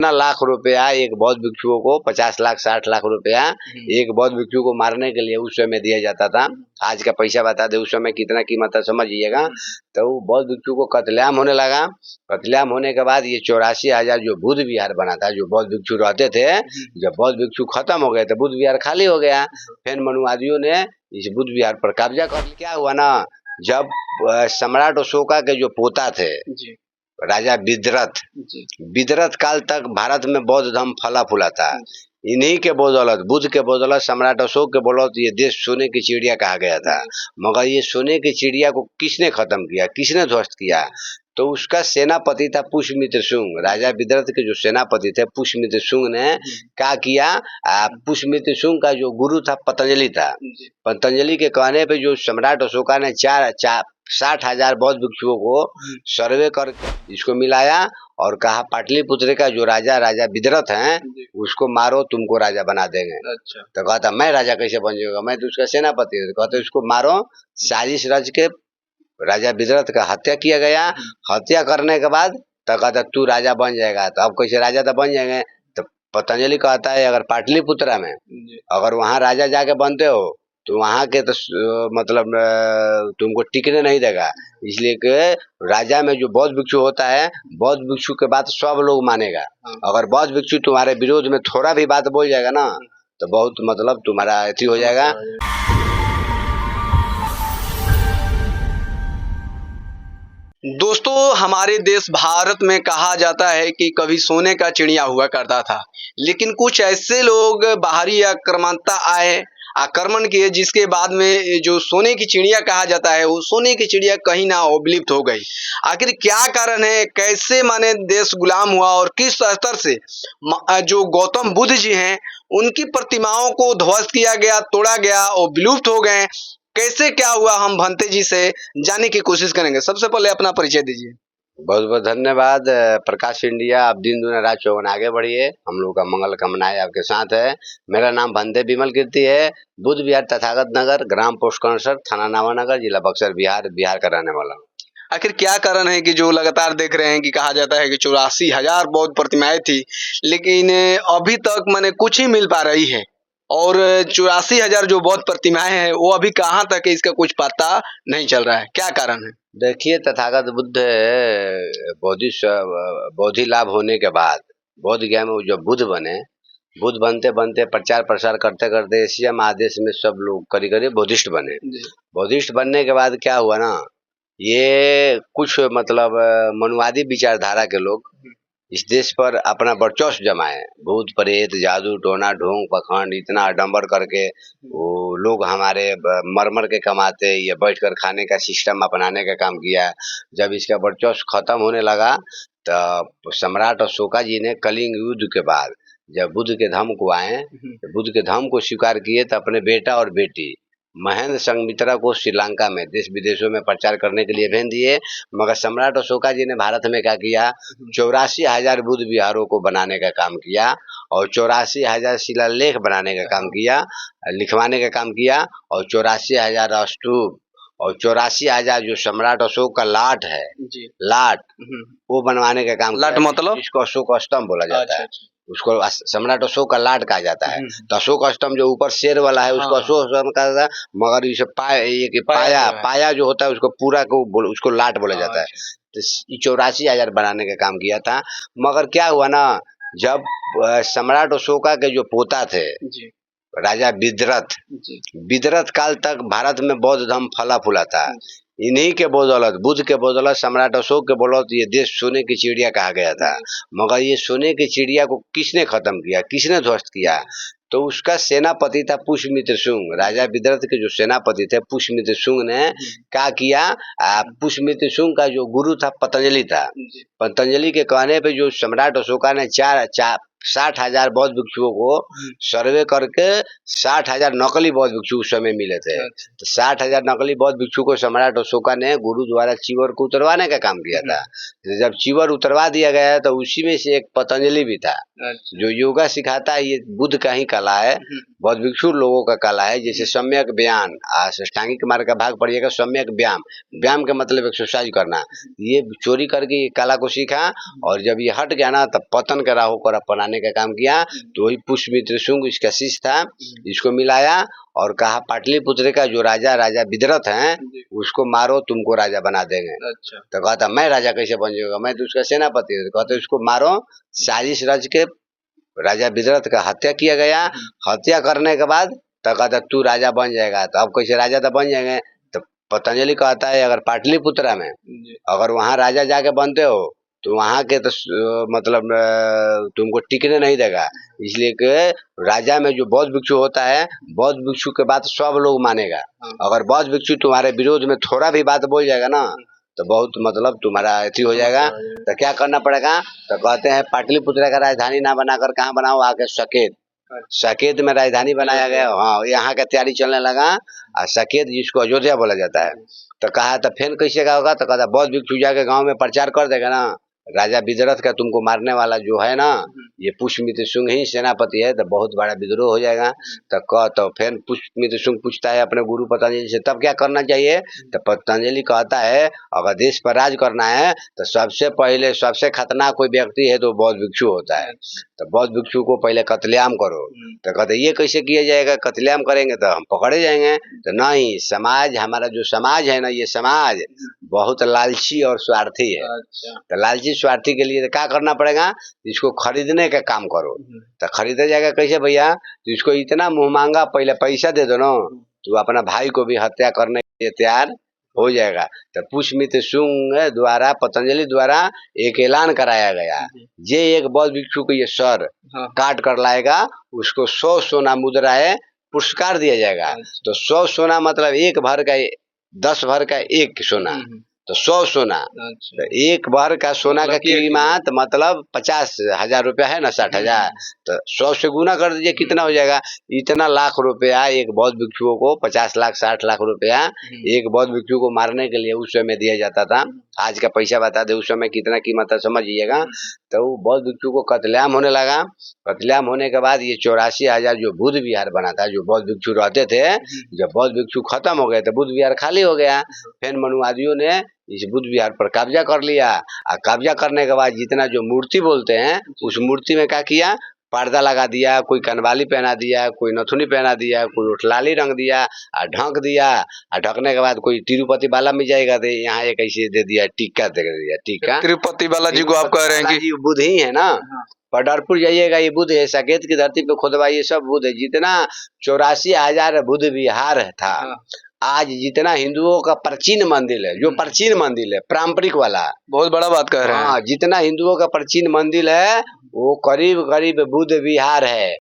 ना लाख रुपया एक बौद्ध भिक्षुओं को 50 लाख 60 लाख रुपया एक बौद्ध भिक्षु को मारने के लिए उस समय दिया जाता था। आज का पैसा बता दे उस समय कितना कीमत था समझिएगा। तो वो बौद्ध भिक्षु को कत्लेआम होने लगा। कत्लेआम होने के बाद ये 84,000 जो बुद्ध विहार बना था, जो बौद्ध भिक्षु रहते थे, जब बौद्ध भिक्षु खत्म हो गए तो बुद्ध विहार खाली हो गया। फिर मनुवादियों ने इस बुद्ध विहार पर कब्जा कर लिया। क्या हुआ ना, जब सम्राट अशोका के जो पोता थे राजा विद्रथ, विद्रथ काल तक भारत में बौद्ध धर्म फला फूला था। इन्हीं के बदौलत, बुद्ध के बदौलत, सम्राट अशोक के बदौलत ये देश सोने की चिड़िया कहा गया था। मगर ये सोने की चिड़िया को किसने खत्म किया, किसने ध्वस्त किया? तो उसका सेनापति था पुष्यमित्र शुंग। राजा विद्रथ के जो सेनापति थे पुष्यमित्र शुंग ने क्या किया, पुष्यमित्र शुंग का जो गुरु था पतंजलि था। पतंजलि के कहने पे जो सम्राट अशोका ने 60,000 बौद्ध भिक्षुओं को सर्वे कर इसको मिलाया और कहा पाटलिपुत्र का जो राजा विद्रथ हैं उसको मारो, तुमको राजा बना देंगे। अच्छा। तो कहता मैं राजा कैसे बन जाऊंगा, मैं तो उसका सेनापति हूँ। कहते उसको मारो। साजिश रच के राजा विद्रथ का हत्या किया गया। हत्या करने के बाद तो कहता तू राजा बन जाएगा। तो अब कैसे राजा तो बन जाएंगे? तो पतंजलि कहता है अगर पाटलिपुत्रा में अगर वहां राजा जाके बनते हो तो वहां के तो मतलब तुमको टिकने नहीं देगा। इसलिए कि राजा में जो बौद्ध भिक्षु होता है, बौद्ध भिक्षु के बात सब लोग मानेगा। अगर बौद्ध भिक्षु तुम्हारे विरोध में थोड़ा भी बात बोल जाएगा ना तो बहुत मतलब तुम्हारा अथी हो जाएगा। दोस्तों, हमारे देश भारत में कहा जाता है कि कभी सोने का चिड़िया हुआ करता था, लेकिन कुछ ऐसे लोग बाहरी आक्रामकता आए, आक्रमण किए, जिसके बाद में जो सोने की चिड़िया कहा जाता है वो सोने की चिड़िया कहीं ना विलुप्त हो गई। आखिर क्या कारण है, कैसे माने देश गुलाम हुआ और किस स्तर से जो गौतम बुद्ध जी हैं उनकी प्रतिमाओं को ध्वस्त किया गया, तोड़ा गया और विलुप्त हो गए, कैसे क्या हुआ, हम भंते जी से जानने की कोशिश करेंगे। सबसे पहले अपना परिचय दीजिए। बहुत बहुत धन्यवाद। प्रकाश इंडिया, आप दिन दुना रात चौगुन आगे बढ़िए, हम लोग का मंगल कामनाएं आपके साथ है। मेरा नाम भंते विमल कीर्ति है। बुद्ध विहार तथागत नगर, ग्राम पोस्ट कंसर, थाना नावानगर, जिला बक्सर, बिहार का रहने वाला हूँ। आखिर क्या कारण है कि जो लगातार देख रहे हैं कि कहा जाता है कि 84,000 बौद्ध प्रतिमाएं थी, लेकिन अभी तक माने कुछ ही मिल पा रही है, और 84,000 जो बौद्ध प्रतिमाएं हैं वो अभी कहाँ तक है इसका कुछ पता नहीं चल रहा है। क्या कारण है? देखिए, तथागत बुद्ध बोधि लाभ होने के बाद बौद्ध गया में जो बुद्ध बने, बुद्ध बनते बनते प्रचार प्रसार करते करते एशिया महादेश में सब लोग करीब करीब बुद्धिस्ट बने। बुद्धिस्ट बनने के बाद क्या हुआ ना, ये कुछ मतलब मनुवादी विचारधारा के लोग इस देश पर अपना वर्चस्व जमाए। भूत प्रेत, जादू टोना, ढोंग पखंड, इतना आडम्बर करके वो लोग हमारे मर के कमाते, या बैठकर खाने का सिस्टम अपनाने का काम किया। जब इसका वर्चस्व खत्म होने लगा तो सम्राट अशोका जी ने कलिंग युद्ध के बाद जब बुद्ध के धर्म को आए, तो बुद्ध के धर्म को स्वीकार किए, तो अपने बेटा और बेटी महेंद्र संघमित्रा को श्रीलंका में देश विदेशों में प्रचार करने के लिए भेज दिए। मगर सम्राट अशोका जी ने भारत में क्या किया, 84,000 बुद्ध विहारों को बनाने का काम किया और 84,000 शिलालेख बनाने का काम किया, लिखवाने का काम किया, और 84,000 स्तूप और 84,000 जो सम्राट अशोक का लाट है, लाट वो बनवाने का काम। लाट मतलब इसको अशोक स्तंभ बोला जाता है। उसको सम्राट अशोक का लाट कहा जाता है। तो अशोक स्तंभ जो ऊपर शेर वाला है उसको अशोक स्तंभ कहा जाता है। मगर इसे पाया जो होता है उसको पूरा को उसको लाट बोला जाता है। तो 84,000 बनाने का काम किया था। मगर क्या हुआ ना, जब सम्राट अशोका के जो पोता थे राजा विद्रथ, विद्रथ काल तक भारत में बौद्ध धर्म फला फूला था। इन्हीं के बदौलत, बुद्ध के बदौलत, सम्राट अशोक के बदौलत ये देश सोने की चिड़िया कहा गया था। मगर ये सोने की चिड़िया को किसने खत्म किया, किसने ध्वस्त किया? तो उसका सेनापति था पुष्यमित्र शुंग। राजा विद्रथ के जो सेनापति थे पुष्यमित्र शुंग ने क्या किया, पुष्यमित्र शुंग का जो गुरु था पतंजलि था। पतंजलि के कहने पे जो सम्राट अशोका ने 60,000 बौद्ध भिक्षुओं को सर्वे करके 60,000 नकली बौद्ध भिक्षु उस समय मिले थे। तो 60,000 नकली बौद्ध भिक्षु को सम्राट अशोका ने गुरु द्वारा चीवर को उतरवाने का काम किया था। तो जब चीवर उतरवा दिया गया तो उसी में से एक पतंजलि भी था जो योगा सिखाता है। ये बुद्ध का ही कला है, बौद्ध भिक्षु लोगों का कला है। जैसे सम्यक व्यायाम, अष्टांगिक मार्ग का भाग पढ़िएगा, सम्यक व्यायाम, व्यायाम का मतलब एक्सरसाइज करना। ये चोरी करके ये कला को सीखा और जब ये हट गया ना तब पतन का राह को अपनाने का काम किया। तो वही पुष्यमित्र शुंग इसका शिष्य था, इसको मिलाया और कहा पाटलिपुत्र का जो राजा विदरथ हैं उसको मारो, तुमको राजा बना देंगे। तो कहता मैं राजा कैसे बन जाऊंगा, मैं तो उसका सेनापति हूँ। कहते उसको मारो। साजिश रच के राजा विदरथ का हत्या किया गया। हत्या करने के बाद तो कहता तू राजा बन जाएगा। तो अब कैसे राजा तो बन जाएंगे। तो पतंजलि कहता है अगर पाटलिपुत्र में अगर वहां राजा जाके बनते हो तो वहां के तो मतलब तुमको टिकने नहीं देगा। इसलिए कि राजा में जो बौद्ध भिक्षु होता है, बौद्ध भिक्षु के बात सब लोग मानेगा। अगर बौद्ध भिक्षु तुम्हारे विरोध में थोड़ा भी बात बोल जाएगा ना तो बहुत मतलब तुम्हारा अथी हो जाएगा। तो क्या करना पड़ेगा। तो कहते हैं पाटलिपुत्र का राजधानी ना बनाकर कहाँ बनाओ, आके सकेत। सकेत में राजधानी बनाया गया। हाँ, यहाँ का तैयारी चलने लगा। और सकेत जिसको अयोध्या बोला जाता है। तो कहा तो फिर कैसे का होगा। तो कहता बौद्ध भिक्षु जाके गाँव में प्रचार कर देगा ना, राजा विदरथ का तुमको मारने वाला जो है ना ये पुष्यमित्र शुंग ही सेनापति है, तो बहुत बड़ा विद्रोह हो जाएगा। तो फिर पुष्यमित्र शुंग पूछता है अपने गुरु पतंजलि से तब क्या करना चाहिए। तो पतंजलि कहता है अगर देश पर राज करना है तो सबसे पहले सबसे खतरनाक कोई व्यक्ति है तो बौद्ध भिक्षु होता है। तो बौद्ध भिक्षु को पहले कत्लेआम करो। तो कहते ये कैसे किया जाएगा, कत्लेआम करेंगे तो हम पकड़े जाएंगे। तो नहीं, समाज हमारा जो समाज है ना, ये समाज बहुत लालची और स्वार्थी है। तो लालची स्वार्थी के लिए क्या करना पड़ेगा, इसको खरीदने का काम करो। तो खरीदा जाएगा कैसे भैया। तो इसको इतना मुंह मांगा पहले पैसा दे दो ना, तो अपना भाई को भी हत्या करने के लिए तैयार हो जाएगा। तो पुष्यमित्र शुंग द्वारा पतंजलि द्वारा एक ऐलान कराया गया, जे एक बौद्ध भिक्षु को ये सर काट कर लाएगा उसको 100 सोना मुद्राएं पुरस्कार दिया जाएगा। तो 100 सोना मतलब एक भर का 10 भर का एक सोना, तो 100 सोना। तो एक भर का सोना का कीमत मतलब 50,000 रुपया है ना, 60,000। तो 100 से गुना कर दीजिए कितना हो जाएगा। इतना लाख रुपया एक बौद्ध भिक्षुओं को 50 लाख 60 लाख रुपया एक बौद्ध भिक्षु को मारने के लिए उस समय दिया जाता था। आज का पैसा बता दे उस समय कितना कीमत है समझिएगा। तो वो बौद्ध भिक्षु को कत्लेआम होने लगा। कत्लेआम होने के बाद ये 84,000 जो बुद्ध विहार बना था, जो बौद्ध भिक्षु रहते थे, जब बौद्ध भिक्षु खत्म हो गए तो बुद्ध विहार खाली हो गया। फिर मनुवादियों ने इस बुद्ध विहार पर कब्जा कर लिया। और कब्जा करने के बाद जितना जो मूर्ति बोलते हैं उस मूर्ति में क्या किया, पर्दा लगा दिया, कोई कनवाली पहना दिया, कोई नथुनी पहना दिया, कोई उठलाली रंग दिया और ढक दिया। और ढकने के बाद कोई तिरुपति बाला में जाएगा तो यहाँ एक ऐसे दे दिया टीका, दे दिया टीका। तिरुपति बालाजी को आप कह रहे हैं कि बुद्ध ही है ना। पंढरपुर जाइएगा ये बुद्ध है, साकेत की धरती पे खुदवाइए सब बुद्ध है। जितना 84,000 बुद्ध विहार था, आज जितना हिंदुओं का प्राचीन मंदिर है, जो प्राचीन मंदिर है पारंपरिक वाला, बहुत बड़ा बात कह रहे हैं। जितना हिंदुओं का प्राचीन मंदिर है वो करीब करीब बुद्ध विहार है।